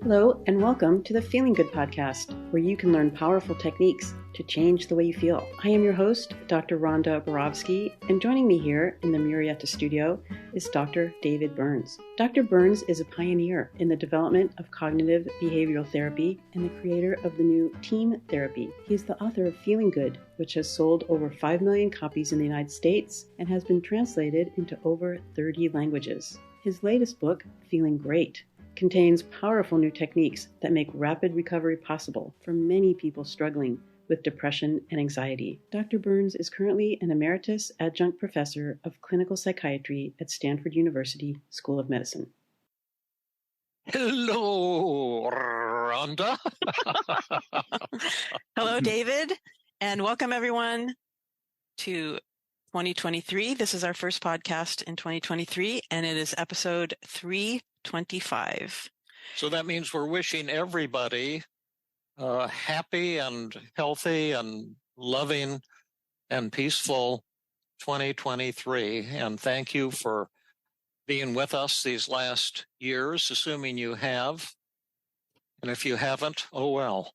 Hello, and welcome to the Feeling Good podcast, where you can learn powerful techniques to change the way you feel. I am your host, Dr. Rhonda Borowski, and joining me here in the Murrieta studio is Dr. David Burns. Dr. Burns is a pioneer in the development of cognitive behavioral therapy and the creator of the new team therapy. He is the author of Feeling Good, which has sold over 5 million copies in the United States and has been translated into over 30 languages. His latest book, Feeling Great, contains powerful new techniques that make rapid recovery possible for many people struggling with depression and anxiety. Dr. Burns is currently an emeritus adjunct professor of clinical psychiatry at Stanford University School of Medicine. Hello, Rhonda. Hello, David, and welcome everyone to 2023. This is our first podcast in 2023, and it is episode 325. So that means we're wishing everybody happy and healthy and loving and peaceful 2023. And thank you for being with us these last years, assuming you have. And if you haven't, oh well.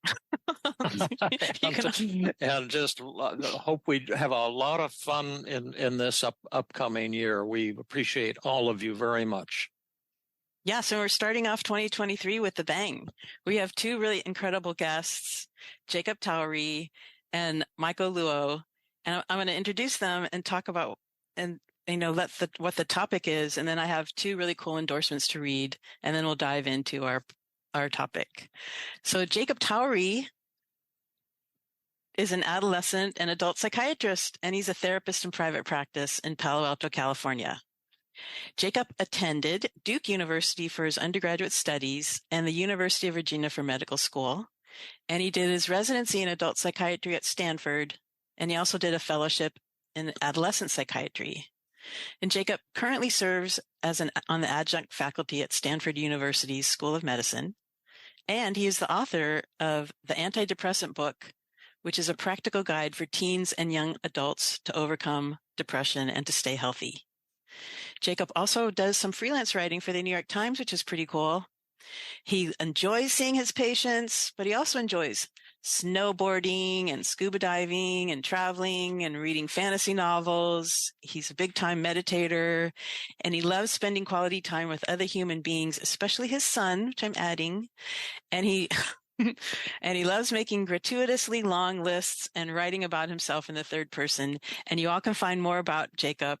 And just hope we have a lot of fun in this upcoming year. We appreciate all of you very much. Yeah, so we're starting off 2023 with a bang. We have two really incredible guests, Jacob Towery and Michael Luo, and I'm going to introduce them and talk about what the topic is, and then I have two really cool endorsements to read, and then we'll dive into our topic. So Jacob Towery is an adolescent and adult psychiatrist, and he's a therapist in private practice in Palo Alto, California. Jacob attended Duke University for his undergraduate studies and the University of Virginia for medical school, and he did his residency in adult psychiatry at Stanford, and he also did a fellowship in adolescent psychiatry. And Jacob currently serves on the adjunct faculty at Stanford University's School of Medicine, and he is the author of the antidepressant book, which is a practical guide for teens and young adults to overcome depression and to stay healthy. Jacob also does some freelance writing for the New York Times, which is pretty cool. He enjoys seeing his patients, but he also enjoys snowboarding and scuba diving and traveling and reading fantasy novels. He's a big-time meditator, and he loves spending quality time with other human beings, especially his son, which I'm adding. And he and he loves making gratuitously long lists and writing about himself in the third person. And you all can find more about Jacob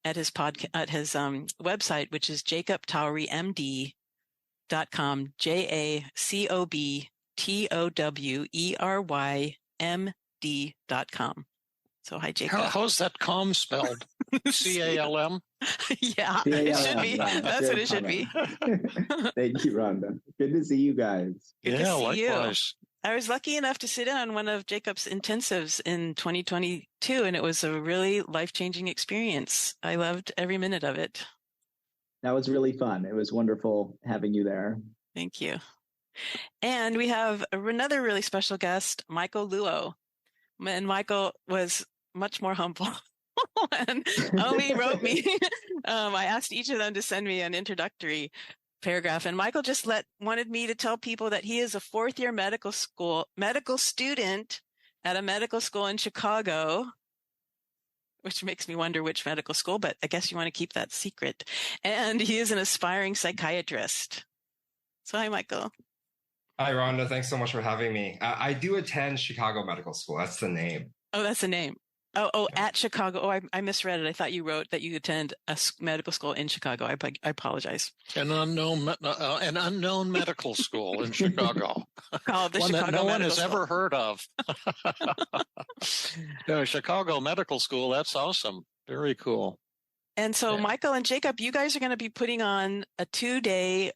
at his website, which is jacobtowerymd.com, jacobtowerymd.com. So hi, Jacob. How's that com spelled? CALM? Yeah, it should be. That's what it should be. Thank you, Rhonda. Good to see you guys. Good to see likewise. You. I was lucky enough to sit in on one of Jacob's intensives in 2022, and it was a really life-changing experience. I loved every minute of it. That was really fun. It was wonderful having you there. Thank you. And we have another really special guest, Michael Luo. And Michael was much more humble and only wrote me. I asked each of them to send me an introductory paragraph, and Michael just wanted me to tell people that he is a fourth-year medical student at a medical school in Chicago, which makes me wonder which medical school, but I guess you want to keep that secret. And he is an aspiring psychiatrist. So hi, Michael. Hi, Rhonda. Thanks so much for having me. I do attend Chicago Medical School. That's the name. Oh, that's the name. Oh, at Chicago. Oh, I misread it. I thought you wrote that you attend a medical school in Chicago. I apologize. An unknown medical school in Chicago. Called the one Chicago that no Medical one has School. ever heard of. No, Chicago Medical School. That's awesome. Very cool. And so, Yeah. Michael and Jacob, you guys are going to be putting on a 2-day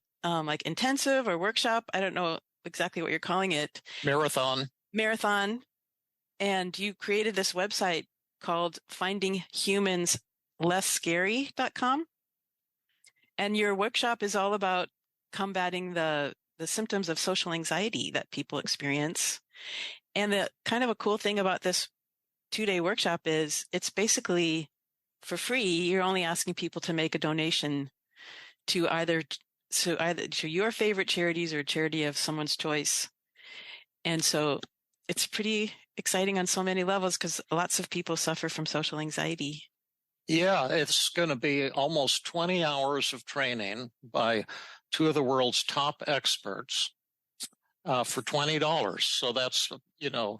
intensive or workshop. I don't know exactly what you're calling it. Marathon. And you created this website called findinghumanslessscary.com. And your workshop is all about combating the symptoms of social anxiety that people experience. And the kind of a cool thing about this 2-day workshop is it's basically for free. You're only asking people to make a donation to either so either to your favorite charities or charity of someone's choice. And so it's pretty exciting on so many levels because lots of people suffer from social anxiety. Yeah, it's going to be almost 20 hours of training by two of the world's top experts for $20. So that's,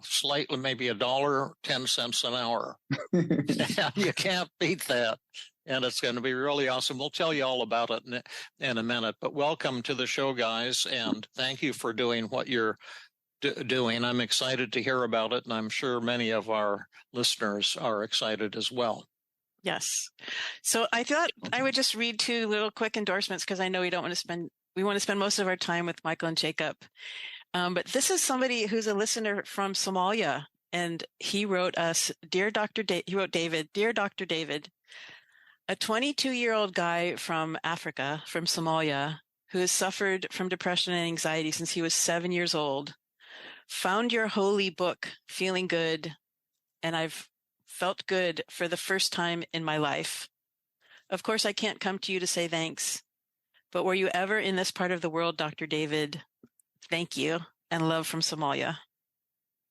slightly, maybe $1.10 an hour. You can't beat that. And it's going to be really awesome. We'll tell you all about it in a minute. But welcome to the show, guys. And thank you for doing what you're doing. I'm excited to hear about it. And I'm sure many of our listeners are excited as well. Yes. So I thought I would just read two little quick endorsements because I know we want to spend most of our time with Michael and Jacob. But this is somebody who's a listener from Somalia. And he wrote us, he wrote David, Dear Dr. David, a 22-year-old guy from Africa, from Somalia, who has suffered from depression and anxiety since he was 7 years old, found your holy book, Feeling Good, and I've felt good for the first time in my life. Of course, I can't come to you to say thanks, but were you ever in this part of the world, Dr. David? Thank you, and love from Somalia.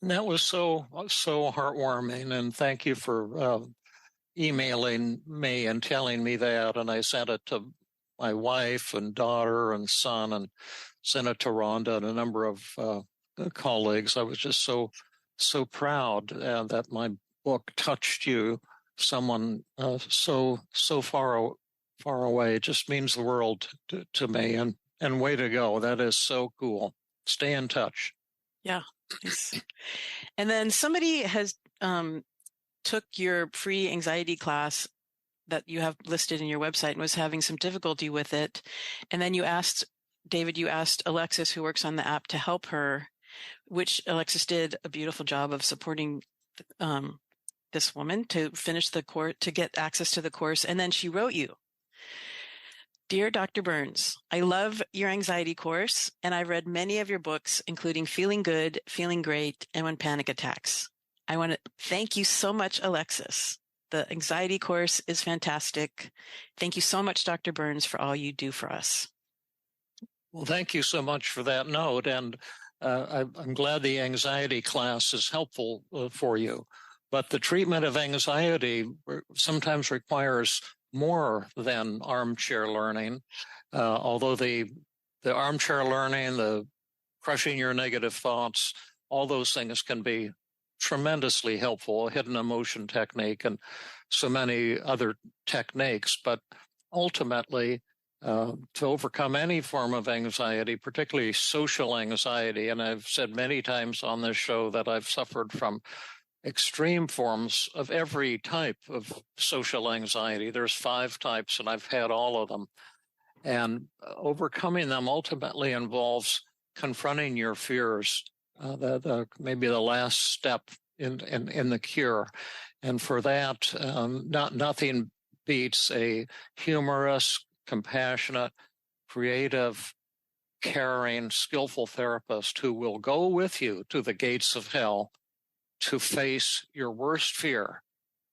And that was so heartwarming, and thank you for emailing me and telling me that. And I sent it to my wife and daughter and son, and sent it to Rhonda and a number of colleagues. I was just so proud that my book touched you, someone so far away. It just means the world to me. And way to go. That is so cool. Stay in touch. Yeah. And then somebody has took your free anxiety class that you have listed in your website and was having some difficulty with it. And then you asked Alexis, who works on the app, to help her, which Alexis did a beautiful job of supporting this woman to finish the course, to get access to the course. And then she wrote you, Dear Dr. Burns, I love your anxiety course, and I've read many of your books, including Feeling Good, Feeling Great, and When Panic Attacks. I want to thank you so much, Alexis. The anxiety course is fantastic. Thank you so much, Dr. Burns, for all you do for us. Well, thank you so much for that note. And I'm glad the anxiety class is helpful for you. But the treatment of anxiety sometimes requires more than armchair learning. Although the armchair learning, the crushing your negative thoughts, all those things can be tremendously helpful, a hidden emotion technique and so many other techniques. But ultimately, to overcome any form of anxiety, particularly social anxiety, and I've said many times on this show that I've suffered from extreme forms of every type of social anxiety. There's 5 types, and I've had all of them. And overcoming them ultimately involves confronting your fears, maybe the last step in the cure. And for that, nothing beats a humorous, compassionate, creative, caring, skillful therapist who will go with you to the gates of hell to face your worst fear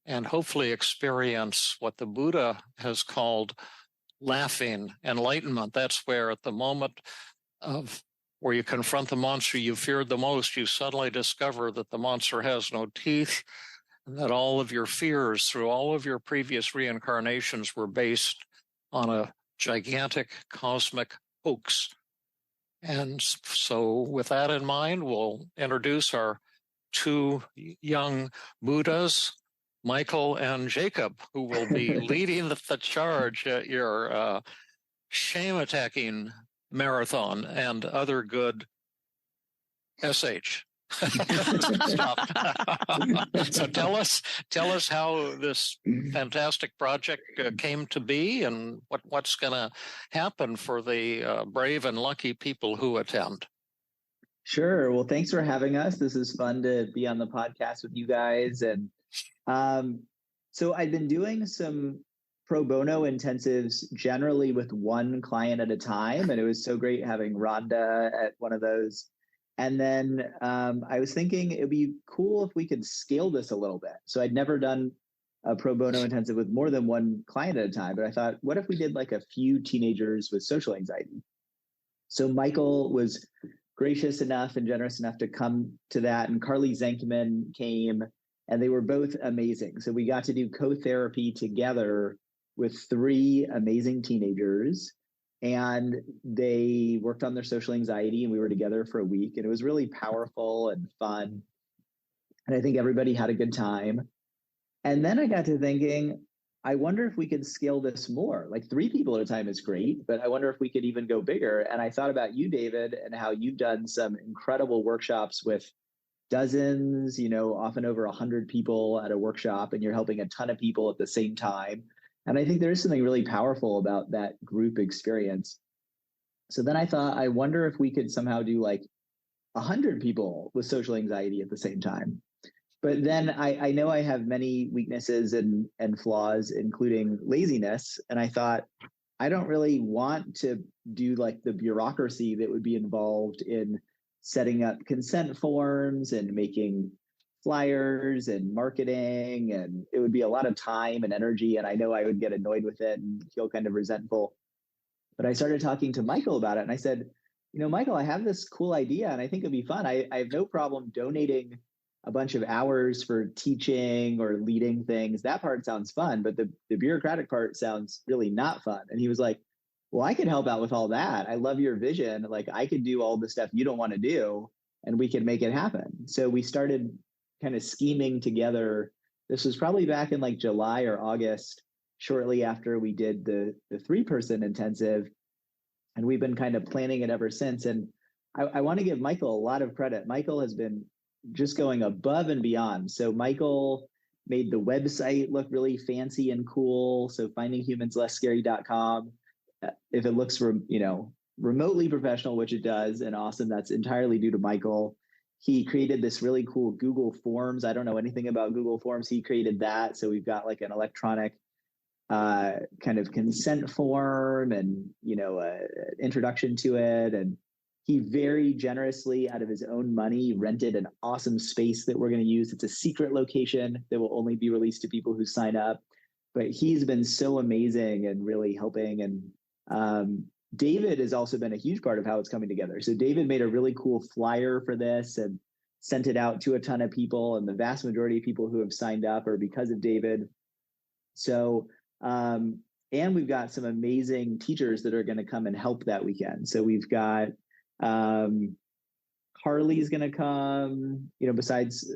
and hopefully experience what the Buddha has called laughing enlightenment. That's where at the moment of where you confront the monster you feared the most, you suddenly discover that the monster has no teeth and that all of your fears through all of your previous reincarnations were based on a gigantic cosmic hoax. And so with that in mind, we'll introduce our 2 young Buddhas, Michael and Jacob, who will be leading the charge at your shame attacking marathon and other good SH. Stop. So tell us how this fantastic project came to be and what's going to happen for the brave and lucky people who attend. Sure. Well, thanks for having us. This is fun to be on the podcast with you guys. And so I've been doing some pro bono intensives generally with one client at a time. And it was so great having Rhonda at one of those. And then I was thinking it would be cool if we could scale this a little bit. So I'd never done a pro bono intensive with more than one client at a time, but I thought, what if we did like a few teenagers with social anxiety? So Michael was gracious enough and generous enough to come to that, and Carly Zenkman came, and they were both amazing. So we got to do co-therapy together with 3 amazing teenagers, and they worked on their social anxiety, and we were together for a week, and it was really powerful and fun. And I think everybody had a good time. And then I got to thinking, I wonder if we could scale this more. Like 3 people at a time is great, but I wonder if we could even go bigger. And I thought about you, David, and how you've done some incredible workshops with dozens, often over 100 people at a workshop, and you're helping a ton of people at the same time. And I think there is something really powerful about that group experience. So then I thought, I wonder if we could somehow do like 100 people with social anxiety at the same time. But then I know I have many weaknesses and flaws, including laziness. And I thought, I don't really want to do like the bureaucracy that would be involved in setting up consent forms and making flyers and marketing. And it would be a lot of time and energy. And I know I would get annoyed with it and feel kind of resentful. But I started talking to Michael about it. And I said, Michael, I have this cool idea and I think it'd be fun. I have no problem donating a bunch of hours for teaching or leading things. That part sounds fun, but the bureaucratic part sounds really not fun. And he was like, well, I could help out with all that. I love your vision. Like I could do all the stuff you don't want to do and we could make it happen. So we started kind of scheming together. This was probably back in like July or August, shortly after we did the 3-person intensive. And we've been kind of planning it ever since. And I want to give Michael a lot of credit. Michael has been just going above and beyond. So Michael made the website look really fancy and cool. So findinghumanslessscary.com. If it looks, remotely professional, which it does, and awesome, that's entirely due to Michael. He created this really cool Google Forms. I don't know anything about Google Forms. He created that. So we've got like an electronic kind of consent form and, introduction to it. And he very generously, out of his own money, rented an awesome space that we're going to use. It's a secret location that will only be released to people who sign up. But he's been so amazing and really helping. And David has also been a huge part of how it's coming together. So David made a really cool flyer for this and sent it out to a ton of people. And the vast majority of people who have signed up are because of David. So, and we've got some amazing teachers that are going to come and help that weekend. So we've got Carly's going to come, besides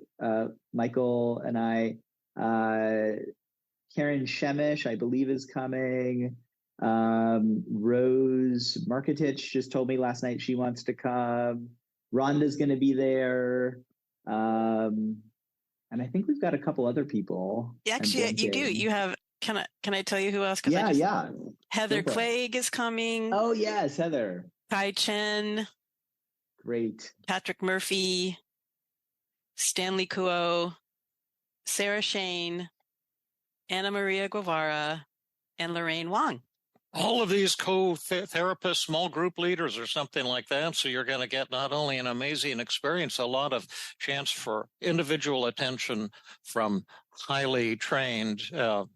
Michael and I. Karen Shemish, I believe, is coming. Rose Marketich just told me last night she wants to come. Rhonda's going to be there. And I think we've got a couple other people. Actually, you do. You have, can I tell you who else? Yeah. Heather Clegg is coming. Oh, yes, Heather. Kai Chen. Great. Patrick Murphy. Stanley Kuo. Sarah Shane. Anna Maria Guevara. And Lorraine Wong. All of these co-therapists, small group leaders or something like that. So you're going to get not only an amazing experience, a lot of chance for individual attention from highly trained,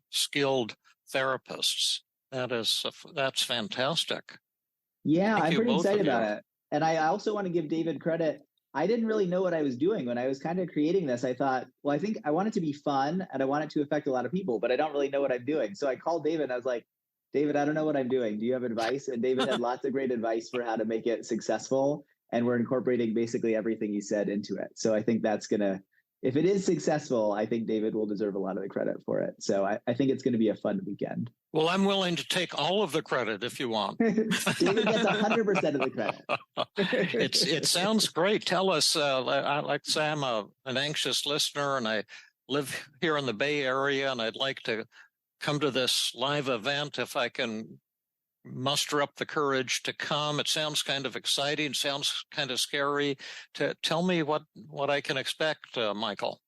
skilled therapists. That's fantastic. Yeah, I'm pretty excited about it. And I also want to give David credit. I didn't really know what I was doing when I was kind of creating this. I thought, well, I think I want it to be fun and I want it to affect a lot of people, but I don't really know what I'm doing. So I called David and I was like, David, I don't know what I'm doing. Do you have advice? And David had lots of great advice for how to make it successful. And we're incorporating basically everything he said into it. So I think that's going to, if it is successful, I think David will deserve a lot of the credit for it. So I think it's going to be a fun weekend. Well, I'm willing to take all of the credit if you want. David gets 100% of the credit. It sounds great. Tell us, like say I'm an anxious listener and I live here in the Bay Area and I'd like to come to this live event if I can muster up the courage to come. It sounds kind of exciting, sounds kind of scary. Tell me what I can expect, Michael.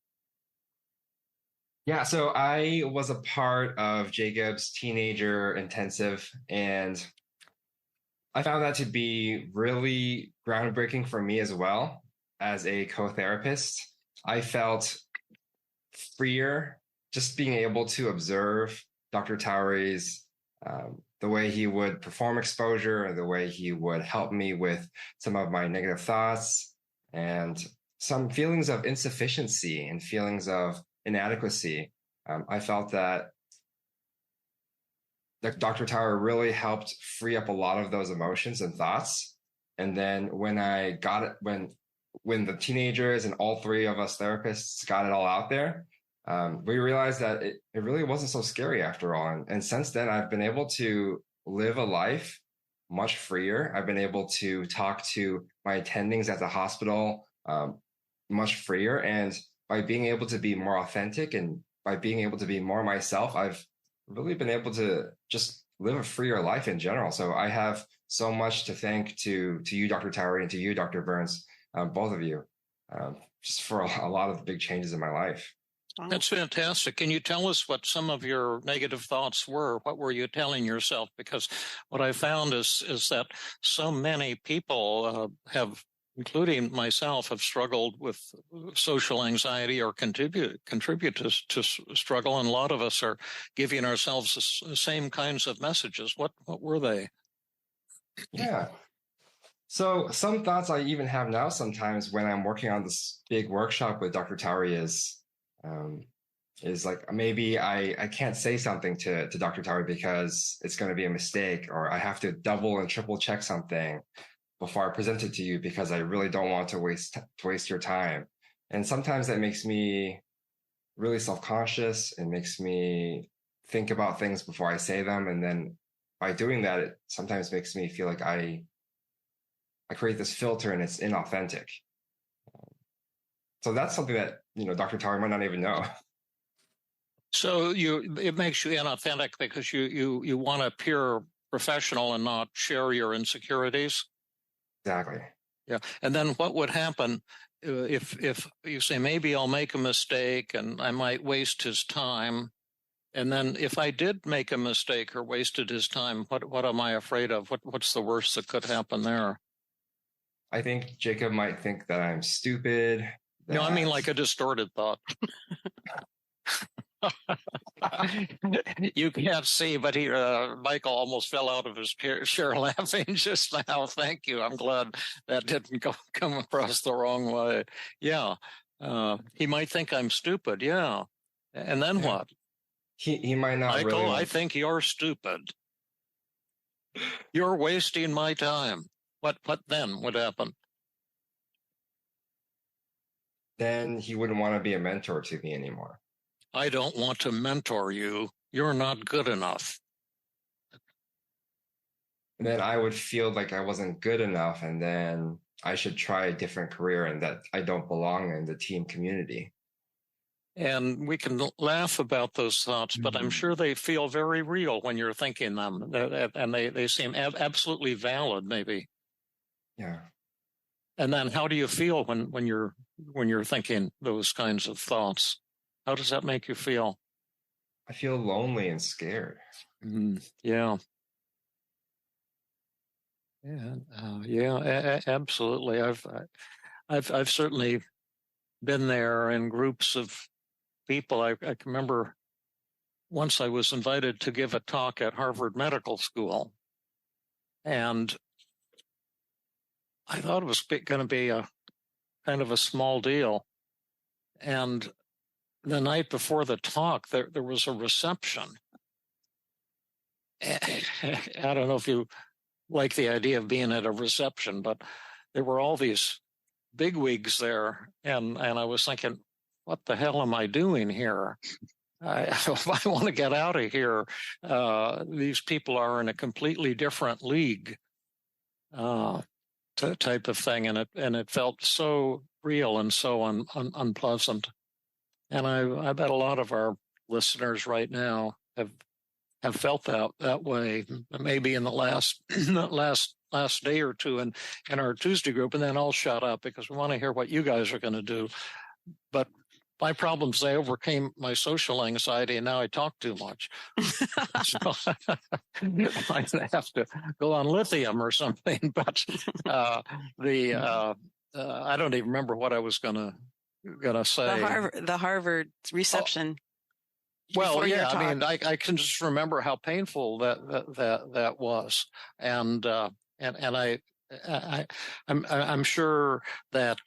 Yeah, so I was a part of Jacob's teenager intensive, and I found that to be really groundbreaking for me as well as a co-therapist. I felt freer just being able to observe Dr. Towery's, the way he would perform exposure and the way he would help me with some of my negative thoughts and some feelings of insufficiency and feelings of inadequacy. I felt that Dr. Towery really helped free up a lot of those emotions and thoughts. And then when I got it, when the teenagers and all three of us therapists got it all out there, we realized that it really wasn't so scary after all. And since then, I've been able to live a life much freer. I've been able to talk to my attendings at the hospital much freer. And by being able to be more authentic and by being able to be more myself, I've really been able to just live a freer life in general. So I have so much to thank to you, Dr. Towery, and to you, Dr. Burns, both of you, just for a lot of the big changes in my life. That's fantastic. Can you tell us what some of your negative thoughts were? What were you telling yourself? Because what I found is that so many people have, including myself, have struggled with social anxiety or contribute to struggle. And a lot of us are giving ourselves the same kinds of messages. What were they? Yeah. So some thoughts I even have now sometimes when I'm working on this big workshop with Dr. Towery is like, maybe I can't say something to Dr. Towery because it's going to be a mistake, or I have to double and triple check something before I present it to you because I really don't want to waste your time. And sometimes that makes me really self-conscious. It makes me think about things before I say them. And then by doing that, it sometimes makes me feel like I create this filter and it's inauthentic. So that's something that, Dr. Towery might not even know. So it makes you inauthentic because you want to appear professional and not share your insecurities. Exactly. Yeah. And then what would happen if you say, maybe I'll make a mistake and I might waste his time? And then if I did make a mistake or wasted his time, what am I afraid of? What's the worst that could happen there? I think Jacob might think that I'm stupid. No, I mean like a distorted thought. You can't see, but Michael almost fell out of his chair laughing just now. Thank you. I'm glad that didn't come across the wrong way. Yeah. He might think I'm stupid. Yeah. And then what? He might not. Michael, really I think you're stupid. You're wasting my time. What then would happen? Then he wouldn't want to be a mentor to me anymore. I don't want to mentor you. You're not good enough. And then I would feel like I wasn't good enough, and then I should try a different career and that I don't belong in the team community. And we can laugh about those thoughts, but I'm sure they feel very real when you're thinking them, and they seem absolutely valid, maybe. Yeah. And then how do you feel when you're thinking those kinds of thoughts? How does that make you feel? I feel lonely and scared. Yeah. Yeah. Absolutely. I've certainly been there in groups of people. I can remember once I was invited to give a talk at Harvard Medical School, and I thought it was going to be a kind of a small deal. And the night before the talk, there was a reception. I don't know if you like the idea of being at a reception, but there were all these bigwigs there, and I was thinking, what the hell am I doing here? I want to get out of here. These people are in a completely different league, type of thing, and it felt so real and so unpleasant. And I bet a lot of our listeners right now have felt that way, maybe in the last day or two in our Tuesday group, and then I'll shut up because we want to hear what you guys are going to do. But my problems, they overcame my social anxiety, and now I talk too much. So I have to go on lithium or something. But I don't even remember what I was gonna say. The Harvard reception. Well, before your yeah, talk? I mean, I can just remember how painful that was, and I'm sure that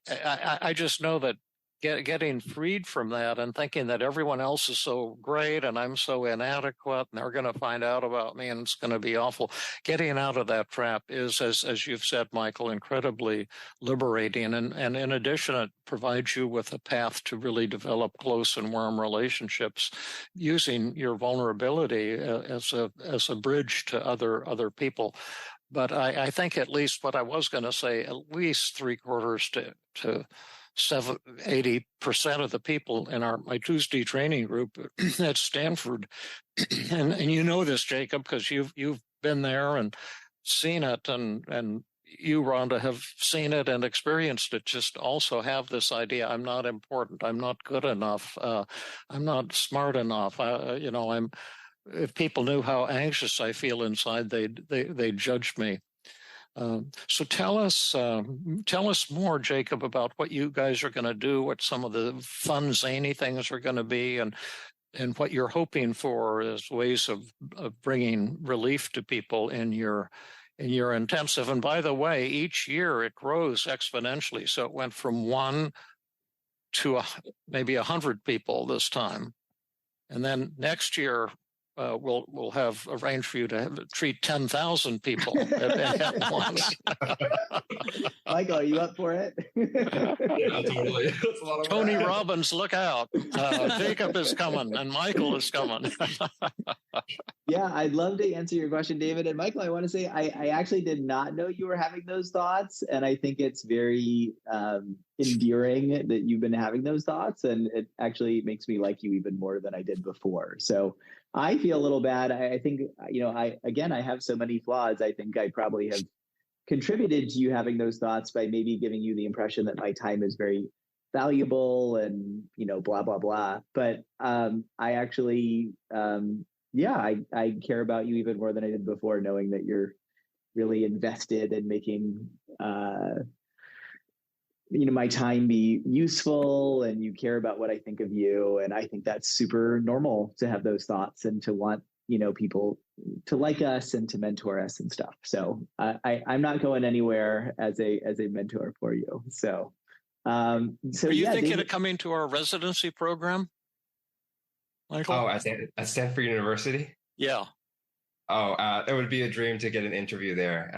I just know that getting freed from that and thinking that everyone else is so great and I'm so inadequate and they're going to find out about me and it's going to be awful. Getting out of that trap is, as you've said, Michael, incredibly liberating. And in addition, it provides you with a path to really develop close and warm relationships using your vulnerability as a bridge to other people. But I think at least what I was going to say, at least 3/4 to 80% of the people in my Tuesday training group at Stanford, and you know this, Jacob, because you've been there and seen it, and you, Rhonda, have seen it and experienced it. Just also have this idea: I'm not important, I'm not good enough, I'm not smart enough. I'm. If people knew how anxious I feel inside, they'd judge me. So tell us more, Jacob, about what you guys are going to do, what some of the fun, zany things are going to be, and what you're hoping for as ways of bringing relief to people in your intensive. And by the way, each year it grows exponentially. So it went from 1 to maybe 100 people this time, and then next year we'll have arranged for you to treat 10,000 people at once. Michael, are you up for it? Yeah, totally. That's a lot of Tony work. Robbins, look out. Jacob is coming and Michael is coming. Yeah, I'd love to answer your question, David. And Michael, I want to say I actually did not know you were having those thoughts. And I think it's very endearing that you've been having those thoughts. And it actually makes me like you even more than I did before. So I feel a little bad. I think, I have so many flaws. I think I probably have contributed to you having those thoughts by maybe giving you the impression that my time is very valuable and, blah, blah, blah. But I actually, I care about you even more than I did before, knowing that you're really invested in making, my time be useful, and you care about what I think of you. And I think that's super normal to have those thoughts and to want, people to like us and to mentor us and stuff. So I'm not going anywhere as a mentor for you. So, Are you thinking David, of coming to our residency program, Michael? Oh, at Stanford University? Yeah. Oh, it would be a dream to get an interview there.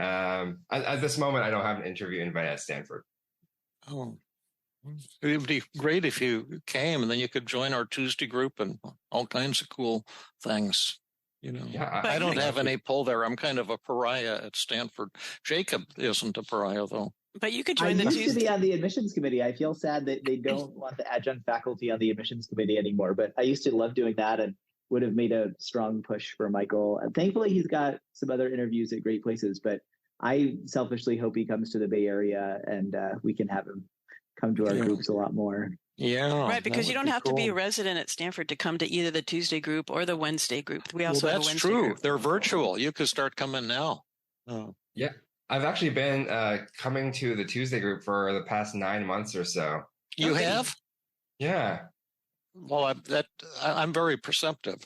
At this moment, I don't have an interview invite at Stanford. Oh, it would be great if you came, and then you could join our Tuesday group and all kinds of cool things. Yeah, I don't have any pull there. I'm kind of a pariah at Stanford. Jacob isn't a pariah, though. But you could I join the used to Tuesday. be on the admissions committee. I feel sad that they don't want the adjunct faculty on the admissions committee anymore, but I used to love doing that and would have made a strong push for Michael. And thankfully, he's got some other interviews at great places, but I selfishly hope he comes to the Bay Area and we can have him come to our groups a lot more. Yeah. Right, because you don't have to be a resident at Stanford to come to either the Tuesday group or the Wednesday group. We also have a Wednesday true. group. They're virtual. You could start coming now. Oh. Yeah. I've actually been coming to the Tuesday group for the past 9 months or so. You have? Yeah. Well, I'm very perceptive.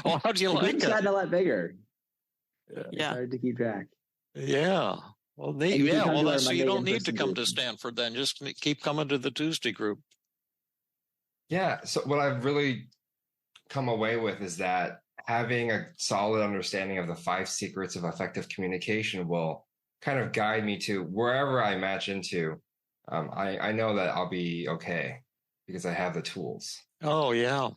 Well, how do you like it? It's gotten a lot bigger. Yeah. It's hard to keep track. Yeah. Well, so you don't need to come to Stanford then. Just keep coming to the Tuesday group. Yeah. So what I've really come away with is that having a solid understanding of the 5 secrets of effective communication will kind of guide me to wherever I match into. I know that I'll be okay because I have the tools. Oh, yeah.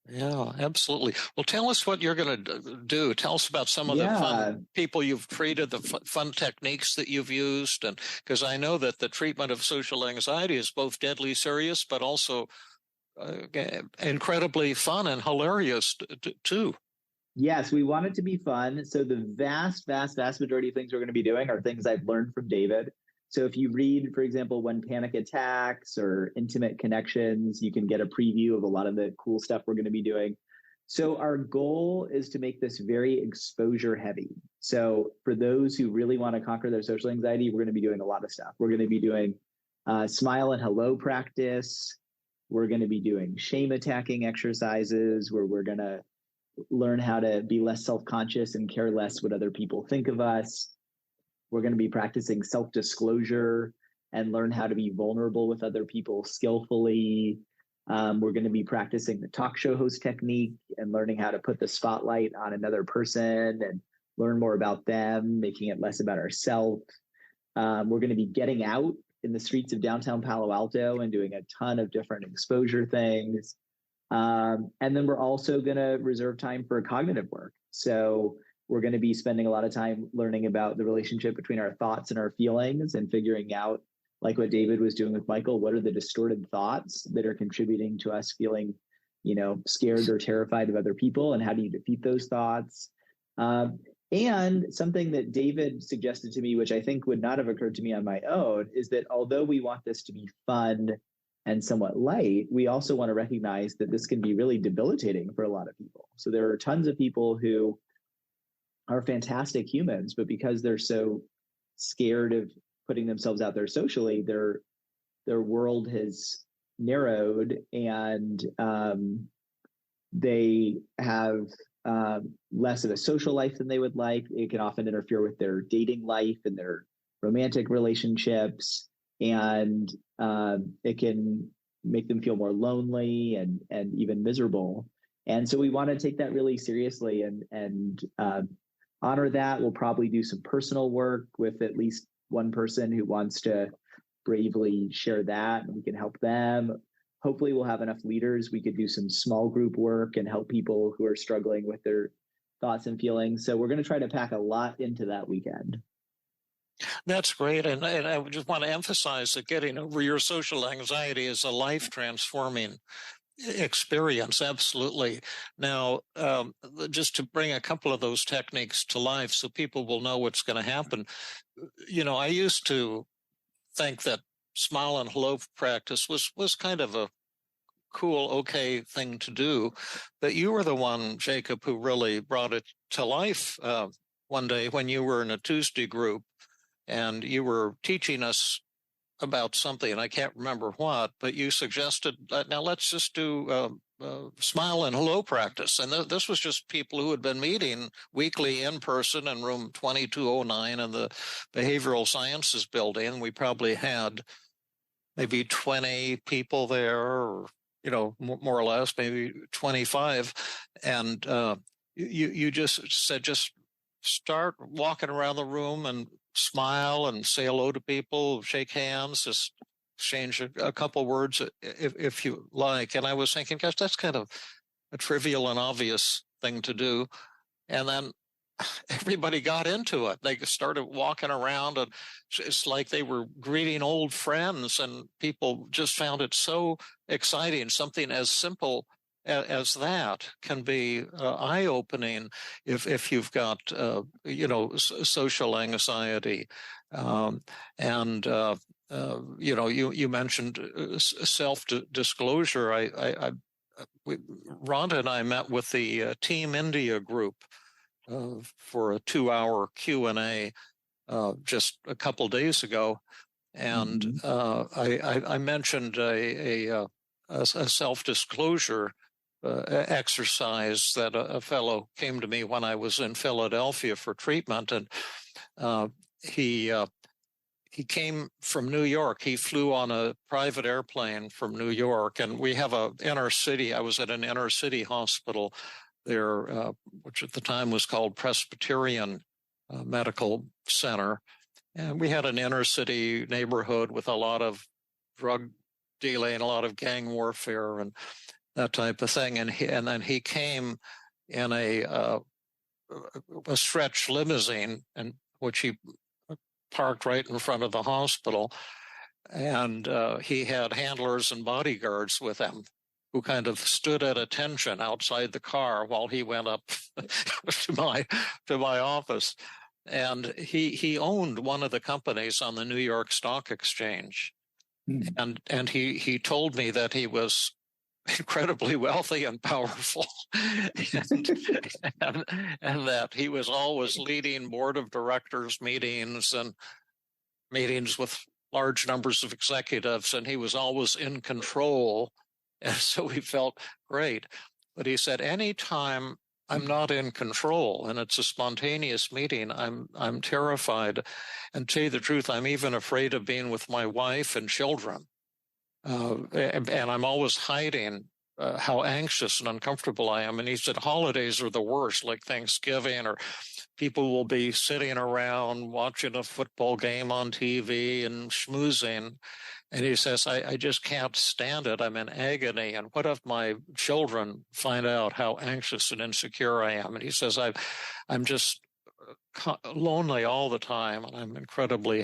Yeah, absolutely. Well, tell us what you're going to do. Tell us about some of the fun people you've treated, the fun techniques that you've used. And because I know that the treatment of social anxiety is both deadly serious, but also incredibly fun and hilarious too. Yes, we want it to be fun. So the vast, vast, vast majority of things we're going to be doing are things I've learned from David. So if you read, for example, When Panic Attacks or Intimate Connections, you can get a preview of a lot of the cool stuff we're going to be doing. So our goal is to make this very exposure heavy. So for those who really want to conquer their social anxiety, we're going to be doing a lot of stuff. We're going to be doing smile and hello practice. We're going to be doing shame attacking exercises where we're going to learn how to be less self-conscious and care less what other people think of us. We're going to be practicing self-disclosure and learn how to be vulnerable with other people skillfully. We're going to be practicing the talk show host technique and learning how to put the spotlight on another person and learn more about them, making it less about ourselves. We're going to be getting out in the streets of downtown Palo Alto and doing a ton of different exposure things. And then we're also going to reserve time for cognitive work. So we're going to be spending a lot of time learning about the relationship between our thoughts and our feelings and figuring out, like what David was doing with Michael, what are the distorted thoughts that are contributing to us feeling, scared or terrified of other people, and how do you defeat those thoughts? And something that David suggested to me, which I think would not have occurred to me on my own, is that although we want this to be fun and somewhat light, we also want to recognize that this can be really debilitating for a lot of people. So there are tons of people who are fantastic humans, but because they're so scared of putting themselves out there socially, their world has narrowed, and they have less of a social life than they would like. It can often interfere with their dating life and their romantic relationships, and it can make them feel more lonely and even miserable. And so we want to take that really seriously and honor that. We'll probably do some personal work with at least one person who wants to bravely share that, and we can help them. Hopefully we'll have enough leaders. We could do some small group work and help people who are struggling with their thoughts and feelings. So we're going to try to pack a lot into that weekend. That's great. And I just want to emphasize that getting over your social anxiety is a life transforming experience. Absolutely. Now, just to bring a couple of those techniques to life so people will know what's going to happen. I used to think that smile and hello practice was kind of a cool, okay thing to do. But you were the one, Jacob, who really brought it to life one day when you were in a Tuesday group and you were teaching us about something, and I can't remember what, but you suggested, now let's just do smile and hello practice. And this was just people who had been meeting weekly in person in room 2209 in the Behavioral Sciences building. We probably had maybe 20 people there, or, more or less, maybe 25. And you just said, just start walking around the room and smile and say hello to people, shake hands, just exchange a couple words if you like. And I was thinking, gosh, that's kind of a trivial and obvious thing to do. And then everybody got into it. They started walking around, and it's like they were greeting old friends, and people just found it so exciting. Something as simple as that can be eye-opening if you've got social anxiety, and you mentioned self-disclosure. Rhonda and I met with the Team India group for a 2-hour Q&A just a couple days ago, and I mentioned a self-disclosure exercise that a fellow came to me when I was in Philadelphia for treatment, and he came from New York. He flew on a private airplane from New York, and we have I was at an inner city hospital there, which at the time was called Presbyterian Medical Center, and we had an inner city neighborhood with a lot of drug dealing, a lot of gang warfare, and that type of thing. And then he came in a stretch limousine, and which he parked right in front of the hospital. And he had handlers and bodyguards with him who kind of stood at attention outside the car while he went up to my office. And he owned one of the companies on the New York Stock Exchange. And he told me that he was incredibly wealthy and powerful, and that he was always leading board of directors meetings and meetings with large numbers of executives, and he was always in control And so we felt great. But he said, anytime I'm not in control and it's a spontaneous meeting, I'm terrified. And to tell you the truth, I'm even afraid of being with my wife and children. And I'm always hiding how anxious and uncomfortable I am. And he said, holidays are the worst, like Thanksgiving, or people will be sitting around watching a football game on TV and schmoozing. And he says, I just can't stand it. I'm in agony. And what if my children find out how anxious and insecure I am? And he says, I'm just lonely all the time, and I'm incredibly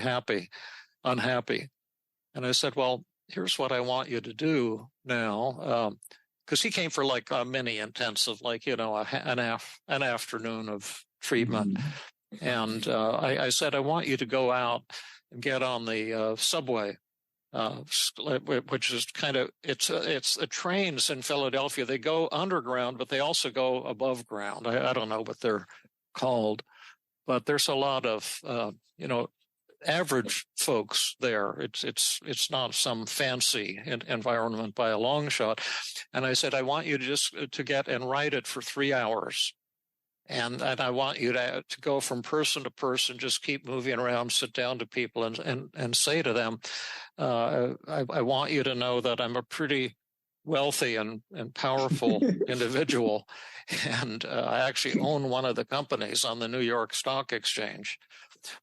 unhappy. And I said, well, here's what I want you to do now. Because he came for like a mini intensive, like, an afternoon of treatment. Mm-hmm. And I said, I want you to go out and get on the subway. Which is kind of, it's the trains in Philadelphia. They go underground, but they also go above ground. I don't know what they're called, but there's a lot of average folks there. It's not some fancy environment by a long shot. And I said, I want you to just to get and write it for 3 hours. And I want you to go from person to person, just keep moving around, sit down to people and say to them, I want you to know that I'm a pretty wealthy and powerful individual. And I actually own one of the companies on the New York Stock Exchange.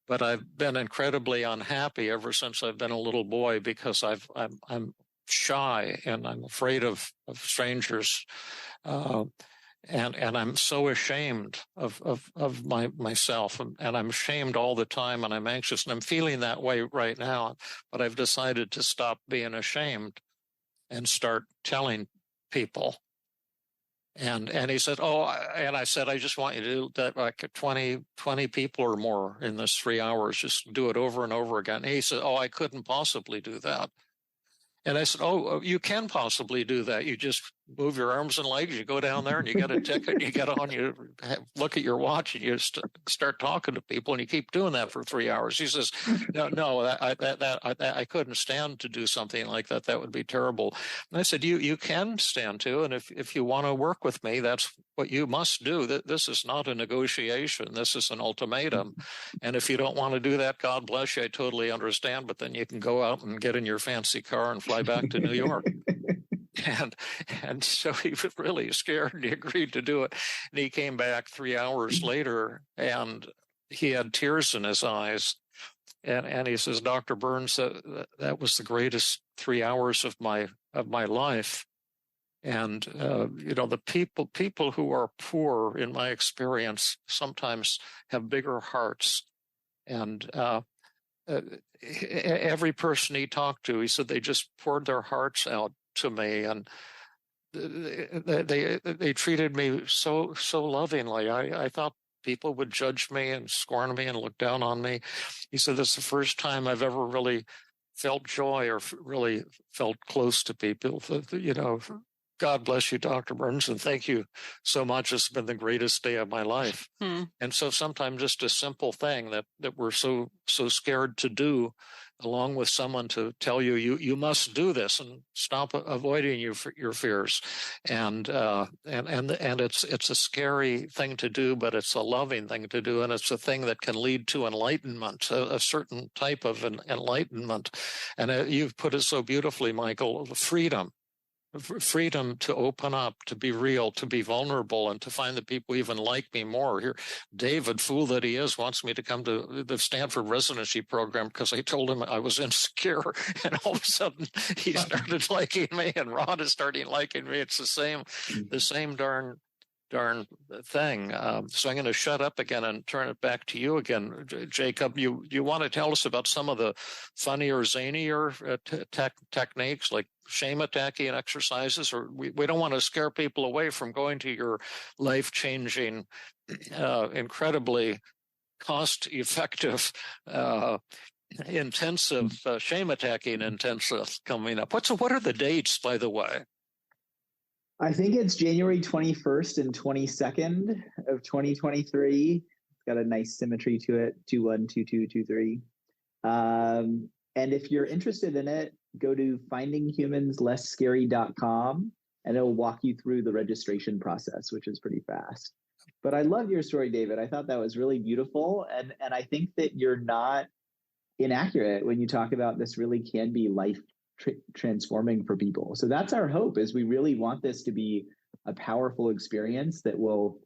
But I've been incredibly unhappy ever since I've been a little boy because I'm shy and I'm afraid of strangers. And I'm so ashamed of myself, and I'm ashamed all the time, and I'm anxious, and I'm feeling that way right now. But I've decided to stop being ashamed and start telling people. And he said, and I said, I just want you to do that, like 20 people or more in this 3 hours, just do it over and over again. And he said, I couldn't possibly do that. And I said, you can possibly do that. You just move your arms and legs. You go down there and you get a ticket. You get on, you look at your watch and you start talking to people, and you keep doing that for 3 hours. He says, no, I couldn't stand to do something like that. That would be terrible. And I said, you can stand to, and if you want to work with me, that's what you must do. This is not a negotiation. This is an ultimatum. And if you don't want to do that, God bless you. I totally understand. But then you can go out and get in your fancy car and fly back to New York. And so he was really scared, and he agreed to do it. And he came back 3 hours later, and he had tears in his eyes. And he says, Dr. Burns, that was the greatest 3 hours of my life. And the people who are poor, in my experience, sometimes have bigger hearts. And every person he talked to, he said they just poured their hearts out to me, and they treated me so lovingly. I thought people would judge me and scorn me and look down on me. He said, "This is the first time I've ever really felt joy or really felt close to people." God bless you, Dr. Burns, and thank you so much. It's been the greatest day of my life. And so sometimes just a simple thing that we're so scared to do, along with someone to tell you must do this and stop avoiding your fears. And it's a scary thing to do, but it's a loving thing to do. And it's a thing that can lead to enlightenment, a certain type of enlightenment. And you've put it so beautifully, Michael, freedom to open up, to be real, to be vulnerable, and to find that people even like me more. Here, David, fool that he is, wants me to come to the Stanford residency program because I told him I was insecure, and all of a sudden he started liking me, and Ron is starting liking me. It's the same darn thing. So I'm going to shut up again and turn it back to you again, Jacob. You want to tell us about some of the funnier, zanier techniques like shame attacking exercises, or we don't want to scare people away from going to your life-changing, incredibly cost-effective, intensive shame attacking intensive coming up. What are the dates, by the way? I think it's January 21st and 22nd of 2023. It's got a nice symmetry to it, 212223. And if you're interested in it, go to findinghumanslessscary.com and it'll walk you through the registration process, which is pretty fast. But I love your story, David. I thought that was really beautiful. And I think that you're not inaccurate when you talk about this really can be life transforming for people. So that's our hope, is we really want this to be a powerful experience that will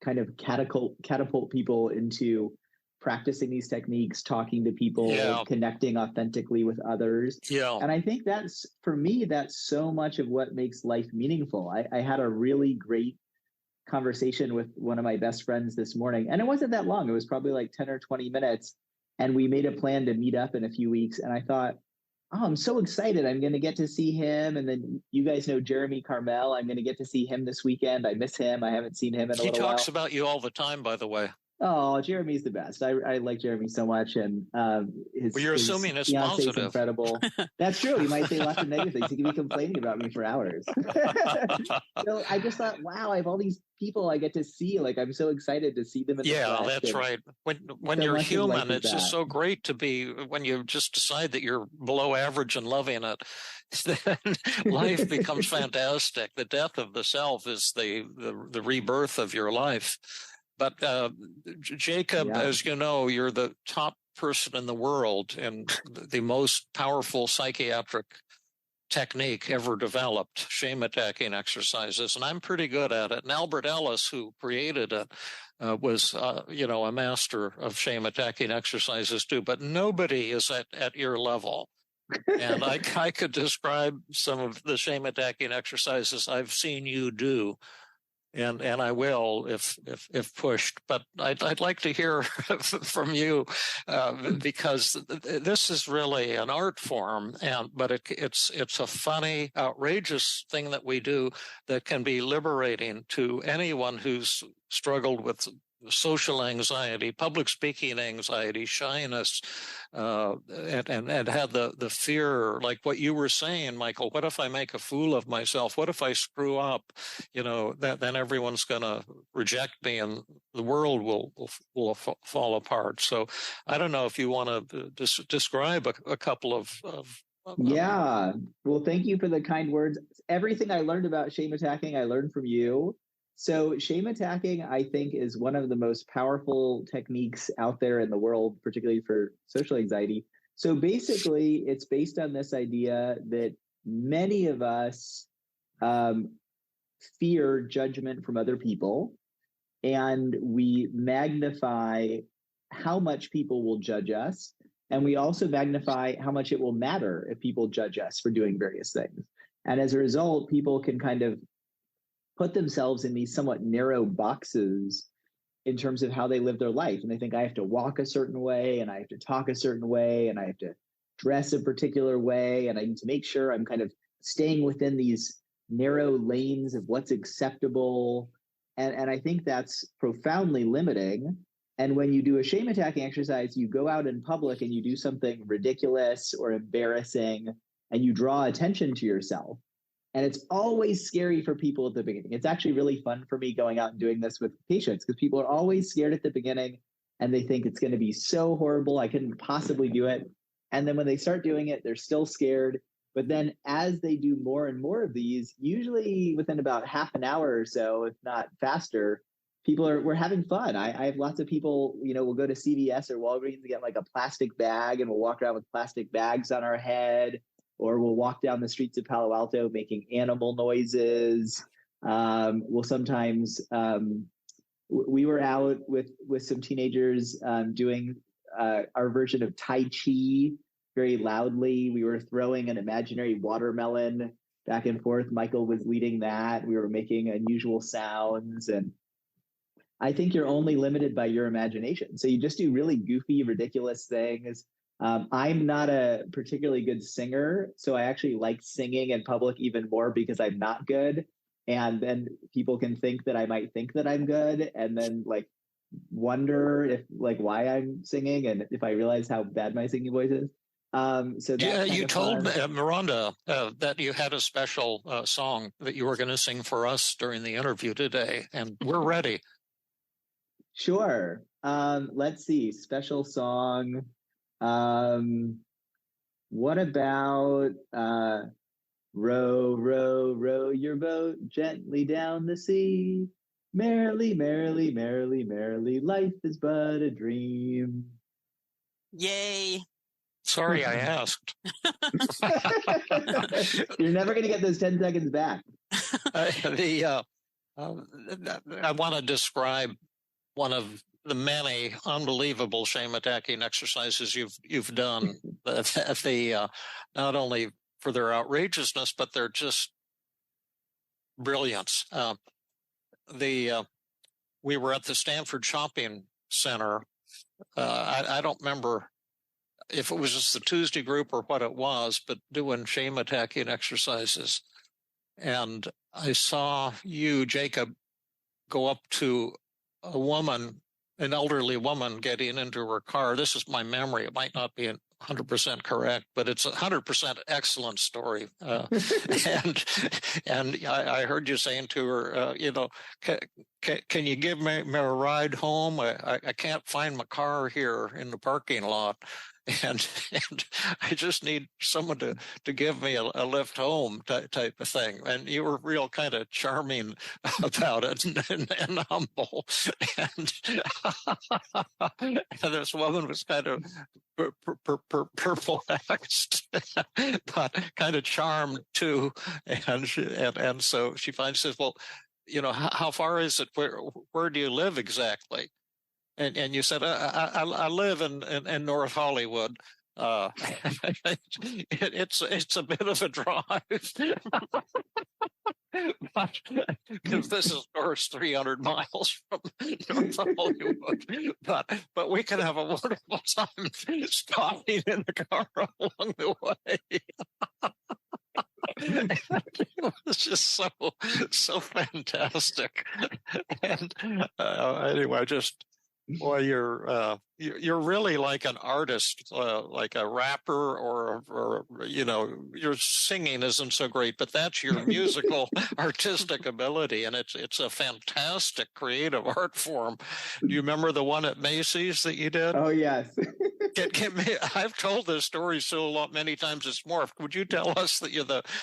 kind of catapult people into practicing these techniques, talking to people, connecting authentically with others. And I think that's, for me, that's so much of what makes life meaningful. I had a really great conversation with one of my best friends this morning, and it wasn't that long. It was probably like 10 or 20 minutes. And we made a plan to meet up in a few weeks. And I thought, oh, I'm so excited. I'm going to get to see him. And then you guys know Jeremy Carmel. I'm going to get to see him this weekend. I miss him. I haven't seen him in a little while. He talks about you all the time, by the way. Oh, Jeremy's the best. I like Jeremy so much. And you're assuming it's positive. Incredible. That's true. He might say lots of negative things. He could be complaining about me for hours. So I just thought, wow, I have all these people I get to see. Like, I'm so excited to see them in the flesh. That's right. When you're human, it's just so great to be, when you just decide that you're below average and loving it, then life becomes fantastic. The death of the self is the rebirth of your life. But Jacob, as you know, you're the top person in the world and the most powerful psychiatric technique ever developed, shame attacking exercises. And I'm pretty good at it. And Albert Ellis, who created it, was, a master of shame attacking exercises too. But nobody is at your level. And I could describe some of the shame attacking exercises I've seen you do. And I will if pushed, but I'd like to hear from you because this is really an art form, but it's a funny, outrageous thing that we do that can be liberating to anyone who's struggled with social anxiety, public speaking anxiety, shyness, and had the fear, like what you were saying, Michael. What if I make a fool of myself? What if I screw up? Then everyone's going to reject me, and the world will fall apart. So I don't know if you want to describe a couple of. Yeah. Well, thank you for the kind words. Everything I learned about shame attacking, I learned from you. So shame attacking, I think, is one of the most powerful techniques out there in the world, particularly for social anxiety. So basically, it's based on this idea that many of us fear judgment from other people, and we magnify how much people will judge us. And we also magnify how much it will matter if people judge us for doing various things. And as a result, people can kind of put themselves in these somewhat narrow boxes in terms of how they live their life. And they think, I have to walk a certain way, and I have to talk a certain way, and I have to dress a particular way, and I need to make sure I'm kind of staying within these narrow lanes of what's acceptable. And I think that's profoundly limiting. And when you do a shame attacking exercise, you go out in public and you do something ridiculous or embarrassing, and you draw attention to yourself. And it's always scary for people at the beginning. It's actually really fun for me going out and doing this with patients, because people are always scared at the beginning and they think it's going to be so horrible, I couldn't possibly do it. And then when they start doing it, they're still scared. But then as they do more and more of these, usually within about half an hour or so, if not faster, we're having fun. I have lots of people, we'll go to CVS or Walgreens and get like a plastic bag, and we'll walk around with plastic bags on our head. Or we'll walk down the streets of Palo Alto making animal noises. We'll sometimes, we were out with some teenagers doing our version of Tai Chi very loudly. We were throwing an imaginary watermelon back and forth. Michael was leading that. We were making unusual sounds. And I think you're only limited by your imagination. So you just do really goofy, ridiculous things. I'm not a particularly good singer, so I actually like singing in public even more because I'm not good. And then people can think that I might think that I'm good, and then wonder if why I'm singing, and if I realize how bad my singing voice is. So you told Miranda that you had a special song that you were going to sing for us during the interview today, and we're ready. Sure. Let's see. Special song. What about row, row, row your boat gently down the sea? Merrily, merrily, merrily, merrily, life is but a dream. Yay. Sorry, I asked. You're never going to get those 10 seconds back. I want to describe one of the many unbelievable shame attacking exercises you've done. Not only for their outrageousness, but their just brilliance. We were at the Stanford Shopping Center. I don't remember if it was just the Tuesday group or what it was, but doing shame attacking exercises. And I saw you, Jacob, go up to a woman, an elderly woman getting into her car. This is my memory. It might not be 100% correct, but it's 100% excellent story. And I heard you saying to her, can you give me a ride home? I can't find my car here in the parking lot. And I just need someone to give me a lift home type of thing. And you were real kind of charming about it and humble. And, and this woman was kind of perplexed, but kind of charmed too. And so she finally says, well, how far is it? Where do you live exactly? And you said, I live in North Hollywood. It's a bit of a drive. But because this is, of course, 300 miles from North Hollywood, but we can have a wonderful time stopping in the car along the way. It was just so fantastic. And anyway, boy, you're really like an artist, like a rapper, or your singing isn't so great, but that's your musical artistic ability, and it's a fantastic creative art form. Do you remember the one at Macy's that you did? Oh yes. I've told this story many times it's morphed. Would you tell us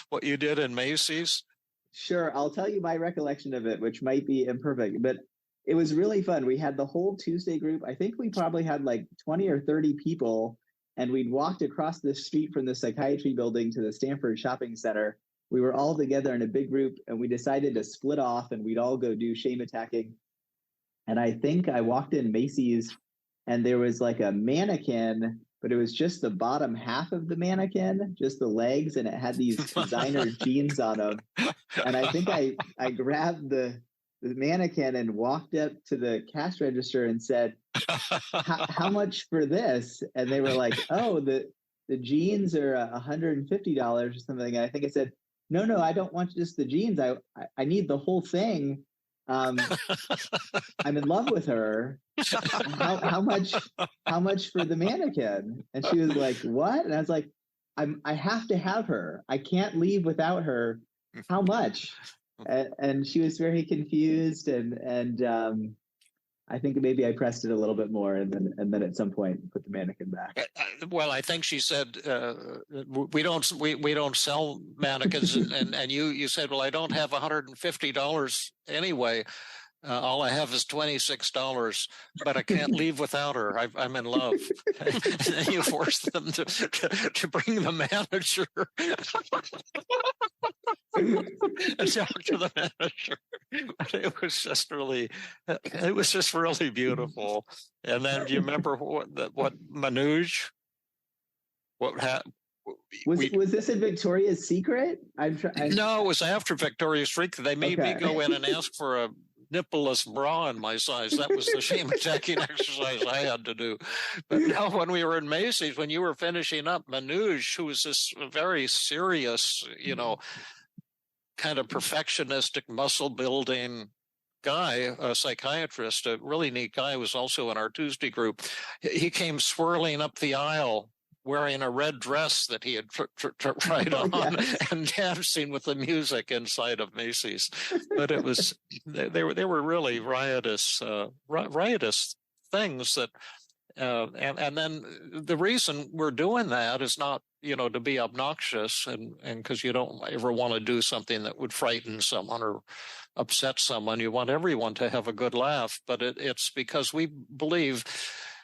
what you did in Macy's? Sure, I'll tell you my recollection of it, which might be imperfect, but it was really fun. We had the whole Tuesday group. I think we probably had like 20 or 30 people, and we'd walked across the street from the psychiatry building to the Stanford Shopping Center. We were all together in a big group, and we decided to split off, and we'd all go do shame attacking. And I think I walked in Macy's, and there was like a mannequin, but it was just the bottom half of the mannequin, just the legs, and it had these designer jeans on them. And I think I grabbed the mannequin and walked up to the cash register and said, how much for this? And they were like, oh, the jeans are $150 or something. And I think I said, no, I don't want just the jeans. I need the whole thing. I'm in love with her. How much for the mannequin? And she was like, what? And I was like, I have to have her. I can't leave without her. How much? And she was very confused, and I think maybe I pressed it a little bit more, and then at some point put the mannequin back. Well, I think she said we don't sell mannequins, and you said, well, I don't have $150 anyway. All I have is $26, but I can't leave without her. I'm in love. And then you force them to bring the manager and talk to the manager. It was just really beautiful. And then do you remember what Manoj? Was this in Victoria's Secret? No, it was after Victoria's Secret. They made me go in and ask for a nippleless bra in my size. That was the shame attacking exercise I had to do. But now when we were in Macy's, when you were finishing up, Manoj, who was this very serious, kind of perfectionistic muscle building guy, a psychiatrist, a really neat guy, was also in our Tuesday group. He came swirling up the aisle wearing a red dress that he had tried on and dancing with the music inside of Macy's. But it was, they were really riotous things that, And then the reason we're doing that is not, to be obnoxious and because you don't ever want to do something that would frighten someone or upset someone. You want everyone to have a good laugh, but it's because we believe,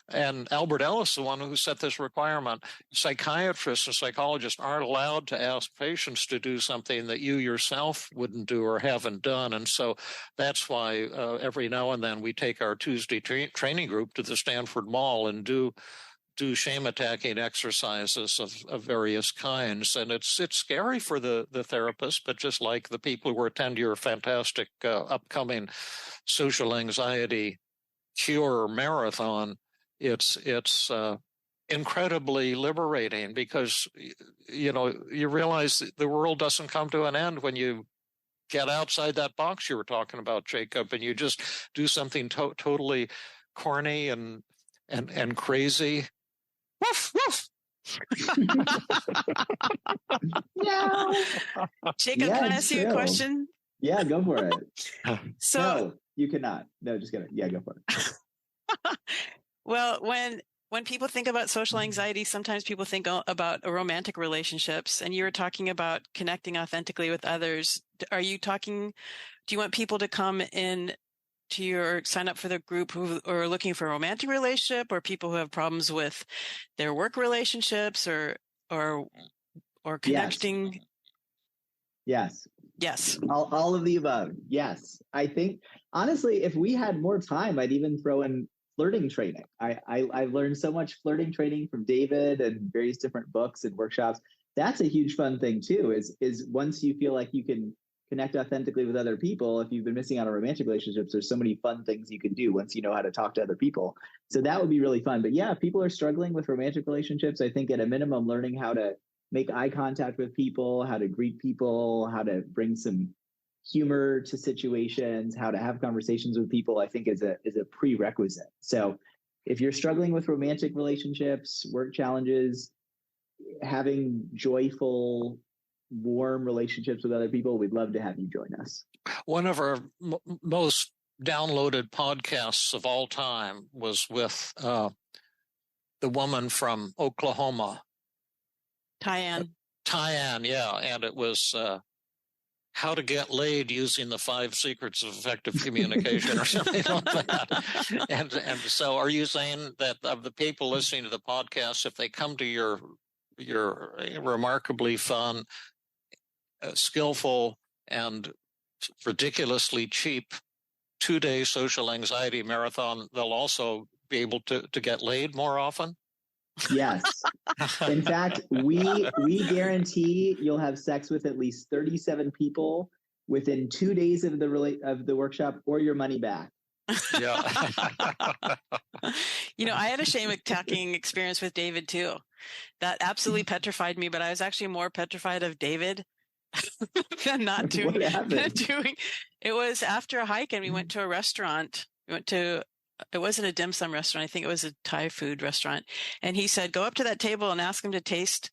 and Albert Ellis, the one who set this requirement, psychiatrists and psychologists aren't allowed to ask patients to do something that you yourself wouldn't do or haven't done. And so that's why every now and then we take our Tuesday training group to the Stanford Mall and do shame attacking exercises of various kinds. And it's scary for the therapist, but just like the people who attend your fantastic upcoming social anxiety cure marathon, it's incredibly liberating because, you realize the world doesn't come to an end when you get outside that box you were talking about, Jacob, and you just do something totally corny and crazy. Woof, woof. No. Jacob, Yeah, can I ask you a true. question? Yeah, go for it. So, no, you cannot. No, just kidding. Yeah, go for it. well, when people think about social anxiety, sometimes people think about romantic relationships, and you were talking about connecting authentically with others. Do you want people to come in to sign up for the group who are looking for a romantic relationship, or people who have problems with their work relationships or connecting? Yes. Yes. All of the above. Yes. I think, honestly, if we had more time, I'd even throw in flirting training. I've learned so much flirting training from David and various different books and workshops. That's a huge fun thing too, is once you feel like you can connect authentically with other people, if you've been missing out on romantic relationships, there's so many fun things you can do once you know how to talk to other people. So that would be really fun. But yeah, if people are struggling with romantic relationships, I think at a minimum, learning how to make eye contact with people, how to greet people, how to bring some humor to situations, how to have conversations with people, I think is a prerequisite. So if you're struggling with romantic relationships, work challenges, having joyful, warm relationships with other people, we'd love to have you join us. One of our most downloaded podcasts of all time was with the woman from Oklahoma. Tyann, yeah. And it was how to get laid using the 5 secrets of effective communication or something like that. And so are you saying that of the people listening to the podcast, if they come to your remarkably fun, skillful, and ridiculously cheap 2-day social anxiety marathon, they'll also be able to get laid more often? Yes. In fact, we guarantee you'll have sex with at least 37 people within 2 days of the workshop, or your money back. Yeah. I had a shame attacking experience with David too. That absolutely petrified me, but I was actually more petrified of David than not doing. What happened? It was after a hike, and we went to a restaurant. It wasn't a dim sum restaurant. I think it was a Thai food restaurant. And he said, go up to that table and ask them to taste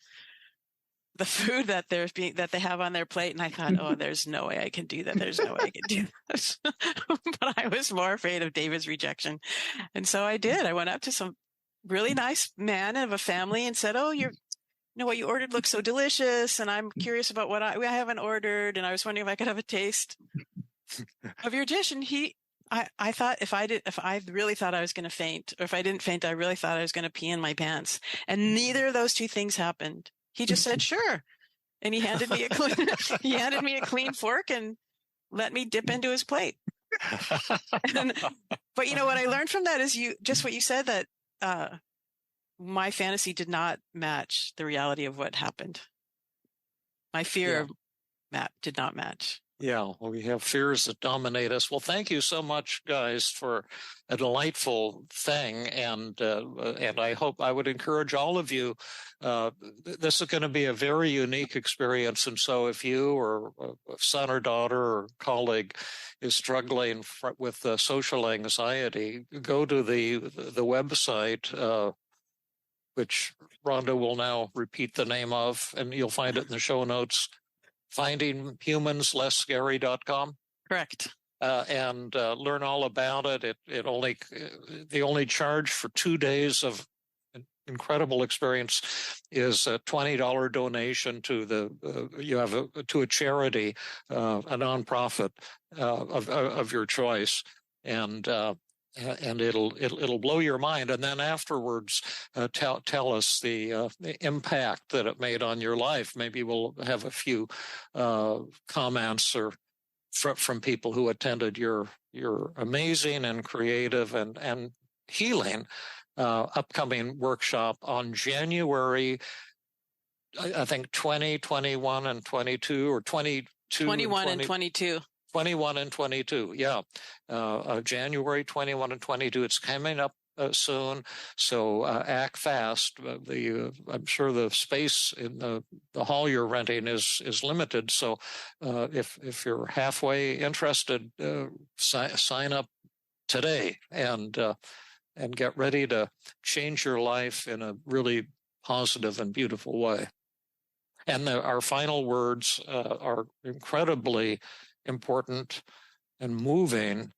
the food that they have on their plate. And I thought, oh, there's no way I can do that. There's no way I can do this. But I was more afraid of David's rejection. And so I did. I went up to some really nice man of a family and said, oh, what you ordered looks so delicious. And I'm curious about what I haven't ordered. And I was wondering if I could have a taste of your dish. And I thought if I really thought I was going to faint, or if I didn't faint, I really thought I was going to pee in my pants. And neither of those two things happened. He just said, sure. And he handed me a clean fork and let me dip into his plate. But what I learned from that is just what you said, that my fantasy did not match the reality of what happened. My fear did not match. Yeah, well, we have fears that dominate us. Well, thank you so much, guys, for a delightful thing, and I would encourage all of you. This is going to be a very unique experience, and so if you or a son or daughter or colleague is struggling with social anxiety, go to the website, which Rhonda will now repeat the name of, and you'll find it in the show notes. FindingHumansLessScary.com. Correct. and learn all about it. The only charge for 2 days of incredible experience is a $20 donation to to a charity, a nonprofit of your choice, and it'll blow your mind. And then afterwards, tell us the impact that it made on your life. Maybe we'll have a few comments or from people who attended your amazing and creative and healing upcoming workshop on January, I think 20, 21, and 22, or 22. 21 and 22. 21 and 22, yeah. January 21 and 22. It's coming up soon, so act fast. I'm sure the space in the hall you're renting is limited. So if you're halfway interested, sign up today and get ready to change your life in a really positive and beautiful way. And our final words are incredibly important and moving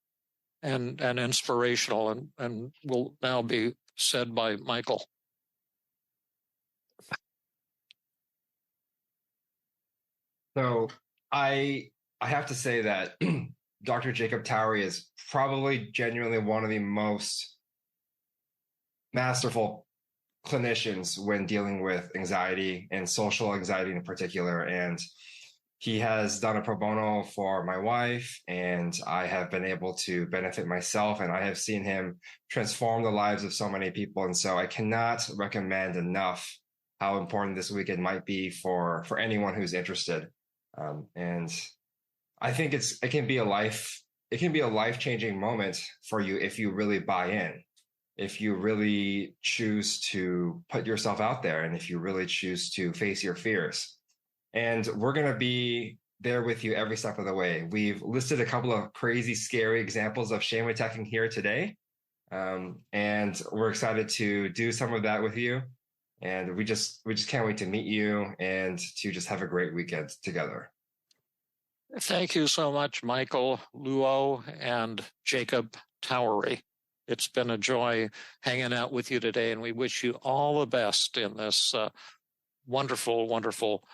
and inspirational, and will now be said by Michael. So I have to say that Dr. Jacob Towery is probably genuinely one of the most masterful clinicians when dealing with anxiety and social anxiety in particular. And he has done a pro bono for my wife, and I have been able to benefit myself, and I have seen him transform the lives of so many people. And so I cannot recommend enough how important this weekend might be for anyone who's interested. And I think it can be a life-changing moment for you if you really buy in, if you really choose to put yourself out there, and if you really choose to face your fears. And we're going to be there with you every step of the way. We've listed a couple of crazy, scary examples of shame attacking here today. And we're excited to do some of that with you. And we just can't wait to meet you and to just have a great weekend together. Thank you so much, Michael Luo and Jacob Towery. It's been a joy hanging out with you today, and we wish you all the best in this wonderful, wonderful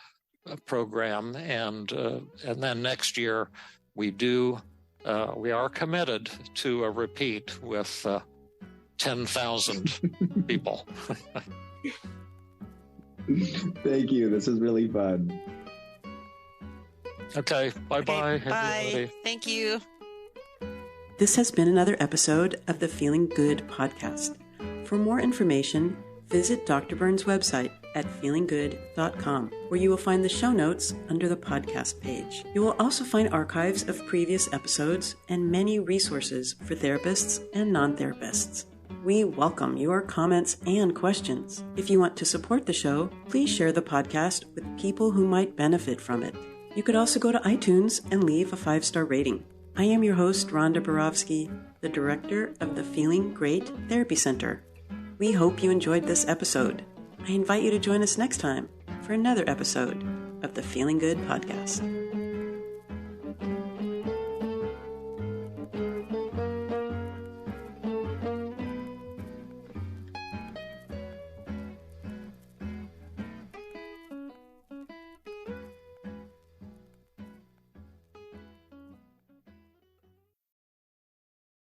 program. And then next year we are committed to a repeat with 10,000 people. Thank you. This is really fun. Okay. Bye-bye. Okay, bye. Everybody. Thank you. This has been another episode of the Feeling Good podcast. For more information, visit Dr. Burns' website at feelinggood.com, where you will find the show notes under the podcast page. You will also find archives of previous episodes and many resources for therapists and non-therapists. We welcome your comments and questions. If you want to support the show, please share the podcast with people who might benefit from it. You could also go to iTunes and leave a 5-star rating. I am your host, Rhonda Borowski, the director of the Feeling Great Therapy Center. We hope you enjoyed this episode. I invite you to join us next time for another episode of the Feeling Good podcast.